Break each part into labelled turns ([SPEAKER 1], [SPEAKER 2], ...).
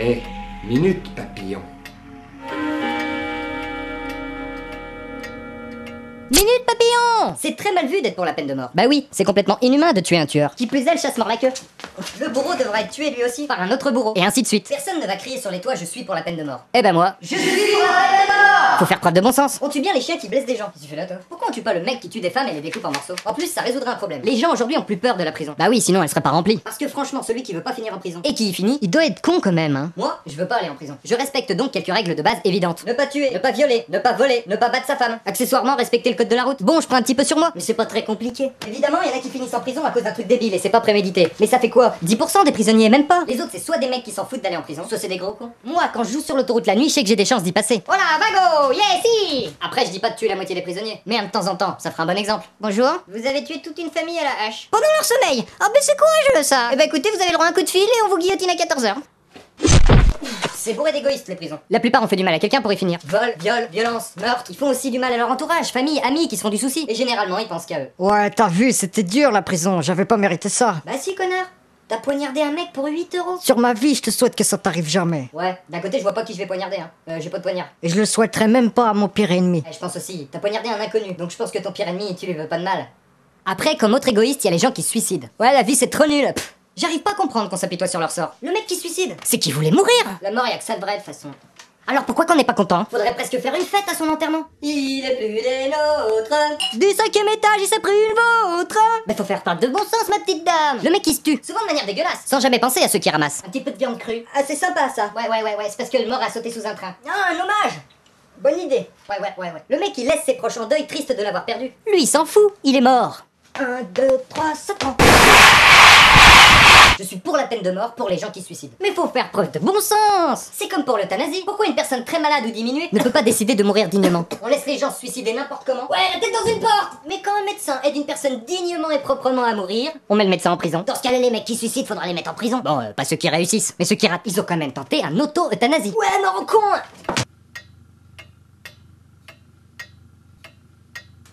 [SPEAKER 1] Eh, minute papillon.
[SPEAKER 2] Minute papillon! C'est très mal vu d'être pour la peine de mort. Bah oui, c'est complètement inhumain de tuer un tueur. Qui plus est, le chasse mord la queue. Le bourreau devra être tué lui aussi par un autre bourreau. Et ainsi de suite. Personne ne va crier sur les toits je suis pour la peine de mort. Eh ben moi, je suis pour la peine de mort! Faut faire preuve de bon sens. On tue bien les chiens qui blessent des gens. Qu'est-ce que tu fais là toi? Pourquoi on tue pas le mec qui tue des femmes et les découpe en morceaux? En plus, ça résoudrait un problème. Les gens aujourd'hui ont plus peur de la prison. Bah oui, sinon elle serait pas remplie. Parce que franchement, celui qui veut pas finir en prison et qui y finit, il doit être con quand même, hein. Moi, je veux pas aller en prison. Je respecte donc quelques règles de base évidentes. Ne pas tuer, ne pas violer, ne pas voler, ne pas battre sa femme. Accessoirement, respecter le code de la route. Bon, je prends un petit peu sur moi, mais c'est pas très compliqué. Évidemment, il y en a qui finissent en prison à cause d'un truc débile et c'est pas prémédité. Mais ça fait quoi? 10% des prisonniers, même pas. Les autres, c'est soit des mecs qui s'en foutent d'aller en prison, soit c'est des gros cons. Moi, quand je joue sur l'autoroute la nuit, je sais que j'ai des chances d'y passer. Voilà, vago, yeah, si. Après, je dis pas de tuer la moitié des prisonniers, mais de temps en temps, ça fera un bon exemple. Bonjour, vous avez tué toute une famille à la hache. Pendant leur sommeil. Ah ben c'est courageux ça. Eh ben écoutez, vous avez le droit à un coup de fil et on vous guillotine à 14h. C'est bourré d'égoïstes les prisons. La plupart ont fait du mal à quelqu'un pour y finir. Vol, viol, violence, meurtre. Ils font aussi du mal à leur entourage, famille, amis qui se font du souci. Et généralement ils pensent qu'à eux.
[SPEAKER 3] Ouais, t'as vu, c'était dur la prison, j'avais pas mérité ça.
[SPEAKER 2] Bah si connard. T'as poignardé un mec pour 8 euros.
[SPEAKER 3] Sur ma vie, je te souhaite que ça t'arrive jamais.
[SPEAKER 2] Ouais, d'un côté je vois pas qui je vais poignarder hein. J'ai pas de poignard.
[SPEAKER 3] Et je le souhaiterais même pas à mon pire ennemi.
[SPEAKER 2] Je pense aussi, t'as poignardé un inconnu, donc je pense que ton pire ennemi tu lui veux pas de mal. Après, comme autre égoïste, il y a les gens qui se suicident. Ouais, la vie c'est trop nul. Pff, j'arrive pas à comprendre qu'on s'apitoie sur leur sort. Le mec qui se suicide, c'est qu'il voulait mourir. La mort y'a que ça de vrai de façon. Alors pourquoi qu'on n'est pas content? Faudrait presque faire une fête à son enterrement. Il est plus des nôtres. Du 5e étage, il s'est pris une vôtre. Mais faut faire part de bon sens, ma petite dame. Le mec qui se tue, souvent de manière dégueulasse, sans jamais penser à ceux qui ramassent. Un petit peu de viande crue. Ah, c'est sympa ça. Ouais, c'est parce que le mort a sauté sous un train. Ah, un hommage. Bonne idée. Ouais. Le mec il laisse ses proches en deuil, triste de l'avoir perdu. Lui il s'en fout, il est mort. 1, 2, 3, ça prend. Je suis pour la peine de mort pour les gens qui se suicident. Mais faut faire preuve de bon sens. C'est comme pour l'euthanasie. Pourquoi une personne très malade ou diminuée ne peut pas décider de mourir dignement? On laisse les gens se suicider n'importe comment. Ouais, la tête dans une porte. Mais quand un médecin aide une personne dignement et proprement à mourir, on met le médecin en prison. Dans ce cas-là, les mecs qui se suicident, faudra les mettre en prison. Bon, pas ceux qui réussissent, mais ceux qui ratent. Ils ont quand même tenté un auto-euthanasie. Ouais, mort au con.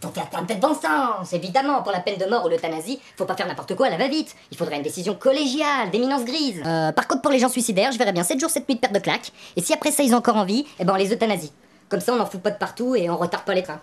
[SPEAKER 2] Faut faire preuve de bon sens, évidemment, pour la peine de mort ou l'euthanasie, faut pas faire n'importe quoi à la va-vite. Il faudrait une décision collégiale, d'éminence grise. Par contre, pour les gens suicidaires, je verrais bien 7 jours, 7 nuits de perte de claque. Et si après ça ils ont encore envie, eh ben on les euthanasie. Comme ça on en fout pas de partout et on retarde pas les trains.